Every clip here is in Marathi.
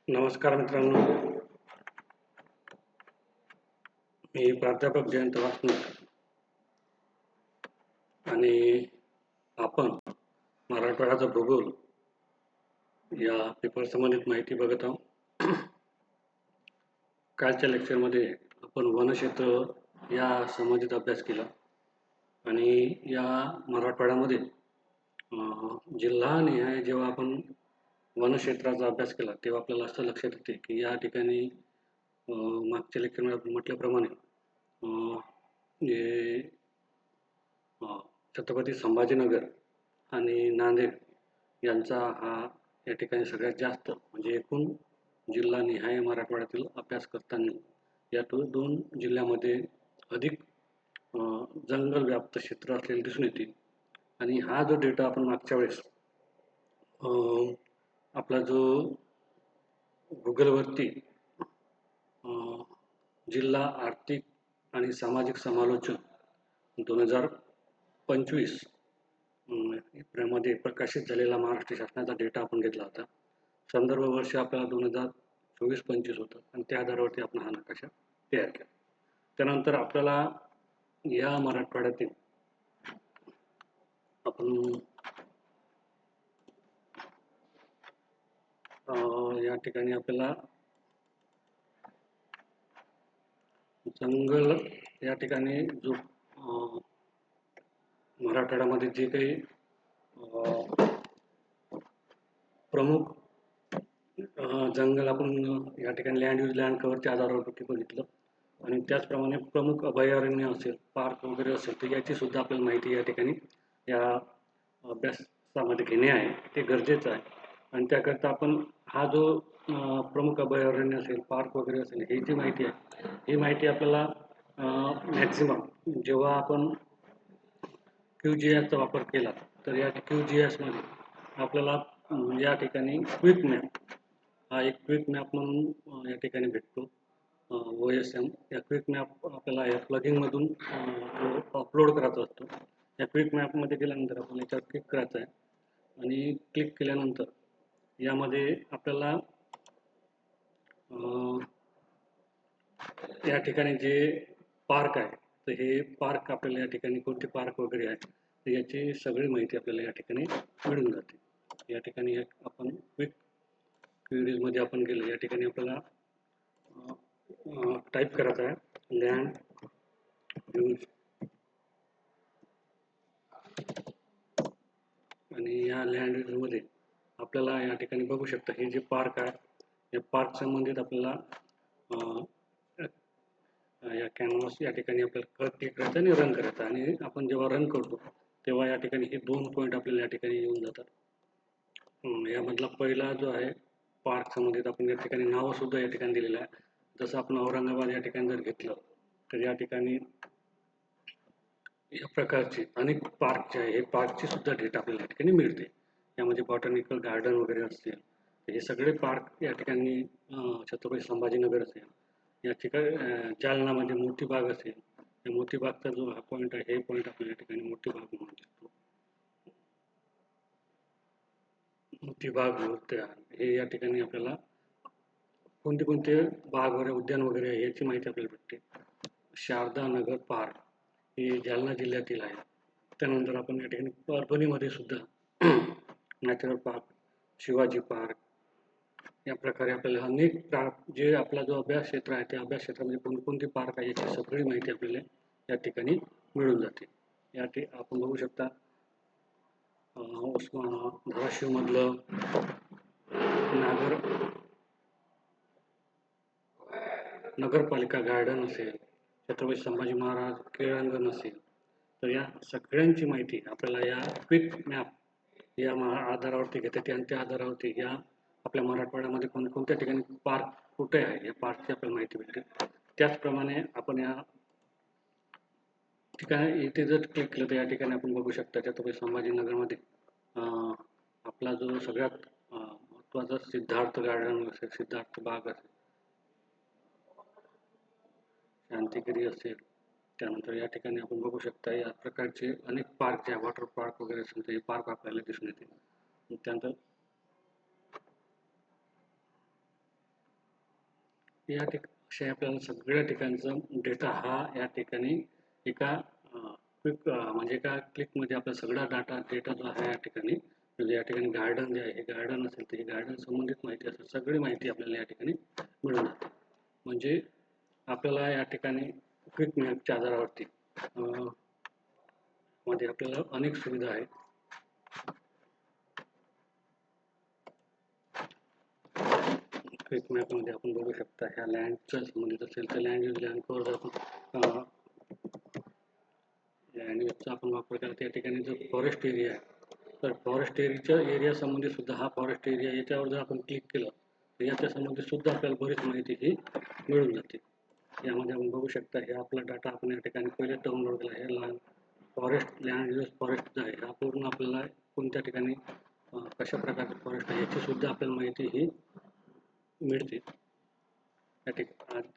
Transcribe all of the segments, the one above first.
नमस्कार मित्रांनो, मी प्राध्यापक जयंत वासनिक आणि आपण मराठवाड्याचा भूगोल या पेपर संबंधित माहिती बघत आहोत. कालच्या लेक्चरमध्ये आपण वनक्षेत्र या संबंधित अभ्यास केला आणि या मराठवाड्यामध्ये जिल्हानिहाय जेव्हा आपण वनक्षेत्राचा अभ्यास केला तेव्हा आपल्याला असं लक्षात येते की या ठिकाणी मागच्या लेक्चरमध्ये आपण म्हटल्याप्रमाणे जे छत्रपती संभाजीनगर आणि नांदेड यांचा हा या ठिकाणी सगळ्यात जास्त म्हणजे एकूण जिल्हानिहाय मराठवाड्यातील अभ्यास करताना या दोन जिल्ह्यामध्ये अधिक जंगल व्याप्त क्षेत्र असलेले दिसून येते. आणि हा जो डेटा आपण मागच्या वेळेस आपला जो गुगलवरती जिल्हा आर्थिक आणि सामाजिक समालोचन 2025 मध्ये प्रकाशित झालेला महाराष्ट्र शासनाचा डेटा आपण घेतला होता. संदर्भ वर्ष आपल्याला 2024-25 होतं आणि त्या आधारावरती आपण हा नकाशा तयार केला. त्यानंतर आपल्याला या मराठवाड्यातील आपण या ठिकाणी आपल्याला जंगल या ठिकाणी जो मराठवाड्यामध्ये जे काही प्रमुख जंगल आपण या ठिकाणी लँड यूज लँड कव्हरच्या आधारावरती बघितलं आणि त्याचप्रमाणे प्रमुख अभयारण्य असेल, पार्क वगैरे असेल, तर याची सुद्धा आपल्याला माहिती या ठिकाणी या अभ्यासामध्ये घेणे आहे ते गरजेचं आहे. आणि त्याकरता आपण हा जो प्रमुख अभयारण्य असेल, पार्क वगैरे असेल, ही जी माहिती आहे ही माहिती आपल्याला मॅक्झिमम जेव्हा आपण QGISचा वापर केला तर या QGISमध्ये आपल्याला या ठिकाणी क्विक मॅप हा एक क्विक मॅप म्हणून या ठिकाणी भेटतो. OSM या क्विक मॅप आपल्याला या प्लगिंगमधून अपलोड करायचा असतो. या क्विक मॅपमध्ये गेल्यानंतर आपण याच्यावर क्लिक करायचं आहे आणि क्लिक केल्यानंतर यामध्ये आपल्याला या ठिकाणी जे पार्क आहे तर हे पार्क आपल्याला या ठिकाणी कोणते पार्क वगैरे आहे तर याची सगळी माहिती आपल्याला या ठिकाणी मिळून जाते. या ठिकाणी आपण क्विक क्वेरीजमध्ये आपण गेलो या ठिकाणी आपल्याला टाईप करायचं आहे लँड यूज आणि या लँड यूजमध्ये आपल्याला या ठिकाणी बघू शकता हे जे पार्क आहे या पार्क संबंधित आपल्याला या कॅनव्हास या ठिकाणी आपल्याला क्लिक करायचं आणि रन करायचं आणि आपण जेव्हा रन करतो तेव्हा या ठिकाणी हे 2 पॉईंट आपल्याला या ठिकाणी येऊन जातात. यामधला पहिला जो आहे पार्क संबंधित आपण या ठिकाणी नावं सुद्धा या ठिकाणी दिलेलं आहे. जसं आपण औरंगाबाद या ठिकाणी जर घेतलं तर या ठिकाणी या प्रकारचे अनेक पार्क जे आहे हे पार्कची सुद्धा डेटा आपल्याला या ठिकाणी मिळते. यामध्ये बॉटॅनिकल गार्डन वगैरे असतील हे सगळे पार्क या ठिकाणी छत्रपती संभाजीनगर असेल या ठिकाणी जालनामध्ये मोती बाग असेल या मोती बागचा जो हा पॉईंट आहे हे पॉईंट आपल्या या ठिकाणी मोती बाग म्हणून दिसतो. मोती बाग उद्यान हे या ठिकाणी आपल्याला कोणते कोणते बाग वगैरे उद्यान वगैरे आहे याची माहिती आपल्याला भेटते. शारदा नगर पार्क हे जालना जिल्ह्यातील आहे. त्यानंतर आपण या ठिकाणी परभणीमध्ये सुद्धा नॅचरल पार्क, शिवाजी पार्क या प्रकारे आपल्याला अनेक जे आपला जो अभ्यास क्षेत्र आहे त्या अभ्यास क्षेत्रामध्ये कोणकोणते पार्क आहे याची सगळी माहिती आपल्याला या ठिकाणी मिळून जाते. आपण बघू शकता धाराशिवमधलं नगरपालिका गार्डन असेल, छत्रपती संभाजी महाराज क्रीडांगण असेल, तर या सगळ्यांची माहिती आपल्याला या क्विक मॅप या आधारावरती घेतात आणि त्या आधारावरती या आपल्या मराठवाड्यामध्ये कोणकोणत्या ठिकाणी पार्क कुठे आहे या पार्कची आपल्याला माहिती भेटते. त्याचप्रमाणे आपण या ठिकाणी इथे जर क्लिक केलं तर या ठिकाणी आपण बघू शकता छत्रपती संभाजीनगरमध्ये आपला जो सगळ्यात महत्त्वाचा सिद्धार्थ गार्डन असेल, सिद्धार्थ बाग असेल, शांतिगिरी असेल, त्यानंतर या ठिकाणी आपण बघू शकता या प्रकारचे अनेक पार्क जे वॉटर पार्क वगैरे असेल तर हे पार्क आपल्याला दिसून येते. त्यानंतर या अशा आपल्याला सगळ्या ठिकाणचा डेटा हा या ठिकाणी एका क्विक म्हणजे एका क्लिकमध्ये आपला सगळा डेटा जो आहे या ठिकाणी, म्हणजे या ठिकाणी गार्डन जे आहे हे गार्डन असेल तर ही गार्डन संबंधित माहिती असेल, सगळी माहिती आपल्याला या ठिकाणी मिळून जाते. म्हणजे आपल्याला या ठिकाणी क्विक मॅपच्या आधारावरती मध्ये आपल्याला अनेक सुविधा आहेत. क्विक मॅपमध्ये आपण बघू शकता ह्या लँडच्या संबंधित असेल तर लँड यूज लँड कव्हर आपण लँड यूजचा आपण वापर करतो. या ठिकाणी जो फॉरेस्ट एरिया आहे तर फॉरेस्ट एरिया संबंधित सुद्धा हा फॉरेस्ट एरिया याच्यावर जर आपण क्लिक केलं तर याच्या संबंधित सुद्धा आपल्याला बरीच माहिती ही मिळून जाते. यामध्ये आपण बघू शकता हे आपला डाटा आपण या ठिकाणी पहिले डाउनलोड केला आहे. फॉरेस्ट लँड यूज फॉरेस्ट जो आहे हा पूर्ण आपल्याला कोणत्या ठिकाणी कशा प्रकारचे फॉरेस्ट आहे याची सुद्धा आपल्याला माहिती ही मिळते. या ठिकाणी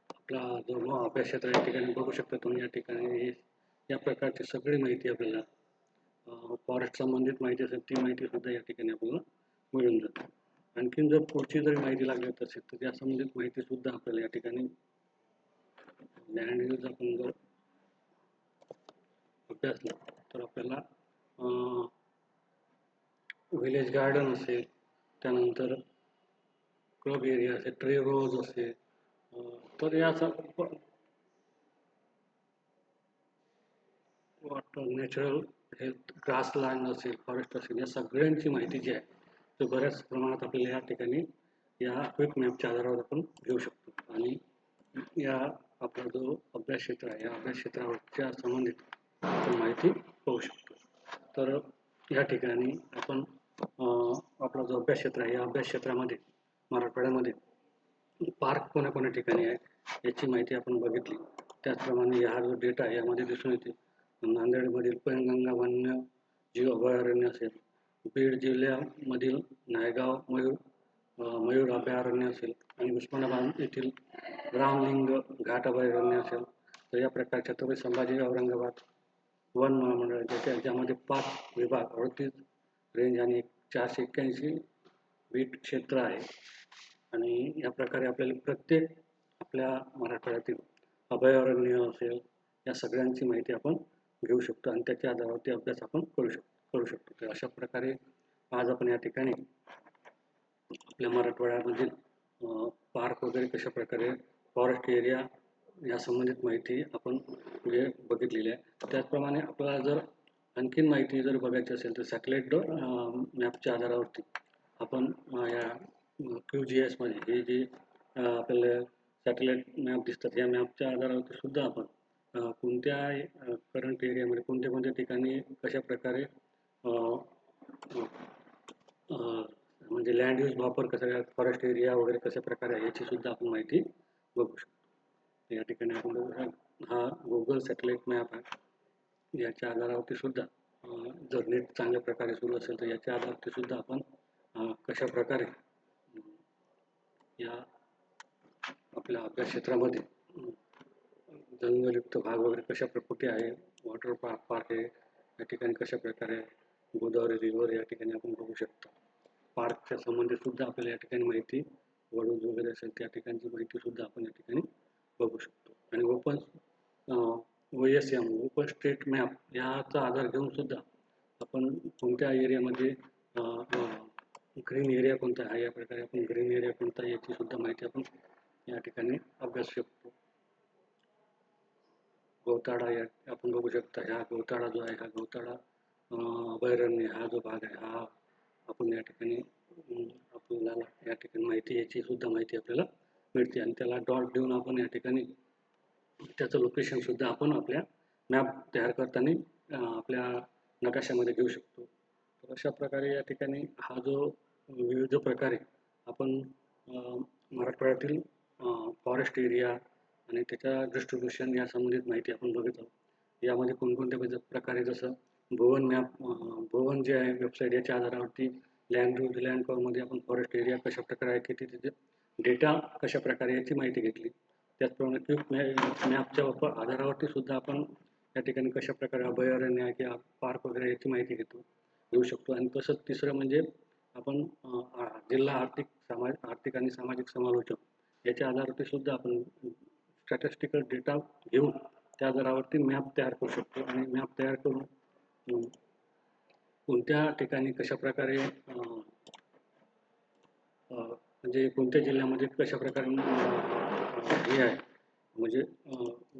आपला जो अभ्यास क्षेत्र या ठिकाणी बघू शकता तुम्ही, या ठिकाणी या प्रकारची सगळी माहिती आपल्याला फॉरेस्ट संबंधित माहिती असेल ती माहिती सुद्धा या ठिकाणी आपल्याला मिळून जाते. आणखीन जर पुढची जरी माहिती लागत असेल तर त्या संबंधित माहिती सुद्धा आपल्याला या ठिकाणी लँड यूज आपण जर अभ्यासला तर आपल्याला विलेज गार्डन असेल, त्यानंतर क्लब एरिया असेल, ट्री रोज असेल, तर याचा नॅचरल हेल्थ ग्रासलँड असेल, फॉरेस्ट असेल, या सगळ्यांची माहिती जी आहे ती बऱ्याच प्रमाणात आपल्याला या ठिकाणी या क्विक मॅपच्या आधारावर आपण घेऊ शकतो. आणि या आपला जो अभ्यास क्षेत्र आहे या अभ्यास क्षेत्राच्या संबंधित आपण माहिती पाहू शकतो. तर या ठिकाणी आपण आपला जो अभ्यास क्षेत्र आहे या अभ्यास क्षेत्रामध्ये मराठवाड्यामध्ये पार्क कोण्या ठिकाणी आहे याची माहिती आपण बघितली. त्याचप्रमाणे हा जो डेटा आहे यामध्ये दिसून येते नांदेडमधील पैनगंगा वन्यजीव अभयारण्य असेल, बीड जिल्ह्यामधील नायगाव मयूर अभयारण्य असेल आणि उस्मानाबाद येथील रामलिंग घाट अभयारण्य असेल. तर या प्रकारच्या छत्रपती संभाजी औरंगाबाद वन महामंडळ ज्यामध्ये 5 विभाग 38 रेंज आणि 481 बीट क्षेत्र आहे. आणि या प्रकारे आपल्याला प्रत्येक आपल्या मराठवाड्यातील अभयारण्य असेल या सगळ्यांची माहिती आपण घेऊ शकतो आणि त्याच्या आधारावरती अभ्यास आपण करू शकतो. तर अशा प्रकारे आज आपण या ठिकाणी आपल्या मराठवाड्यामधील पार्क वगैरे कशा प्रकारे फॉरेस्ट एरिया या संबंधित माहिती आपण म्हणजे बघितलेली आहे. त्याचप्रमाणे आपल्याला जर आणखीन माहिती जर बघायची असेल तर सॅटेलाईट मॅपच्या आधारावरती आपण या QGIS मध्ये हे जे आपल्याला सॅटेलाईट मॅप दिसतात या मॅपच्या आधारावरती सुद्धा आपण कोणत्या करंट एरियामध्ये कोणत्या ठिकाणी कशा प्रकारे म्हणजे लँड यूज वापर कसा फॉरेस्ट एरिया वगैरे कशा प्रकारे आहे याची सुद्धा आपण माहिती बघू शकतो. या ठिकाणी आपण बघू हा गुगल सॅटेलाईट मॅप आहे. याच्या आधारावरती सुद्धा जर नेट चांगल्या प्रकारे सुरू असेल तर याच्या आधारावरती सुद्धा आपण कशा प्रकारे या आपल्या अभ्यास क्षेत्रामध्ये जंगलयुक्त भाग वगैरे कशा कुठे आहे, वॉटर पार्क आहे या ठिकाणी कशा प्रकारे गोदावरी रिव्हर या ठिकाणी आपण बघू शकतो. पार्कच्या संबंधित सुद्धा आपल्याला या ठिकाणी माहिती वडूज वगैरे असेल त्या ठिकाणची माहिती सुद्धा आपण या ठिकाणी बघू शकतो. आणि OSM ओपन स्ट्रीट मॅप याचा आधार घेऊन सुद्धा आपण कोणत्या एरियामध्ये ग्रीन एरिया कोणता आहे या प्रकारे आपण ग्रीन एरिया कोणता आहे याची सुद्धा माहिती आपण या ठिकाणी अभ्यास शकतो. गवताळा या आपण बघू शकता. हा गवताळा जो आहे हा गवताळा अभयारण्य हा जो भाग आहे हा आपण या ठिकाणी आपल्याला या ठिकाणी माहिती याची सुद्धा माहिती आपल्याला मिळते आणि त्याला डॉट देऊन आपण या ठिकाणी त्याचं लोकेशन सुद्धा आपण आपल्या मॅप तयार करताना आपल्या नकाशामध्ये घेऊ शकतो. तर अशा प्रकारे या ठिकाणी हा जो विविध प्रकारे आपण मराठवाड्यातील फॉरेस्ट एरिया आणि त्याच्या डिस्ट्रीब्युशन या संबंधित माहिती आपण बघत आहोत. यामध्ये कोणकोणत्या प्रकारे जसं भुवन जे आहे वेबसाईट याच्या आधारावरती लँड कव्हरमध्ये आपण फॉरेस्ट एरिया कशा प्रकारे आहे किती तिथे डेटा कशा प्रकारे याची माहिती घेतली. त्याचप्रमाणे क्विक मॅपच्या आधारावरती सुद्धा आपण या ठिकाणी कशा प्रकारे अभयारण्य किंवा पार्क वगैरे याची माहिती घेऊ शकतो. आणि तसंच तिसरं म्हणजे आपण जिल्हा आर्थिक आणि सामाजिक समालोचन याच्या आधारावरती सुद्धा आपण स्टॅटिस्टिकल डेटा घेऊन त्या आधारावरती मॅप तयार करू शकतो आणि मॅप तयार करून कोणत्या ठिकाणी कशा प्रकारे म्हणजे कोणत्या जिल्ह्यामध्ये कशा प्रकारे हे आहे म्हणजे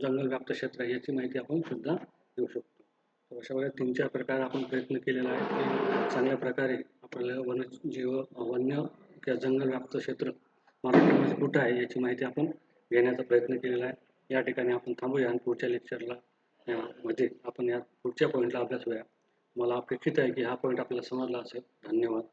जंगल व्याप्त क्षेत्र आहे याची माहिती आपण सुद्धा देऊ शकतो. तर अशा वेळेला 3-4 प्रकारे आपण प्रयत्न केलेला आहे की चांगल्या प्रकारे आपल्याला वन्यजीव वन्य किंवा जंगल व्याप्त क्षेत्र महाराष्ट्रामध्ये कुठं आहे याची माहिती आपण घेण्याचा प्रयत्न केलेला आहे. या ठिकाणी आपण थांबूया आणि पुढच्या लेक्चरला मध्ये आपण या पुढच्या पॉईंटला अभ्यासूया. मला अपेक्षित आहे की हा पॉईंट आपल्याला समजला असेल. धन्यवाद.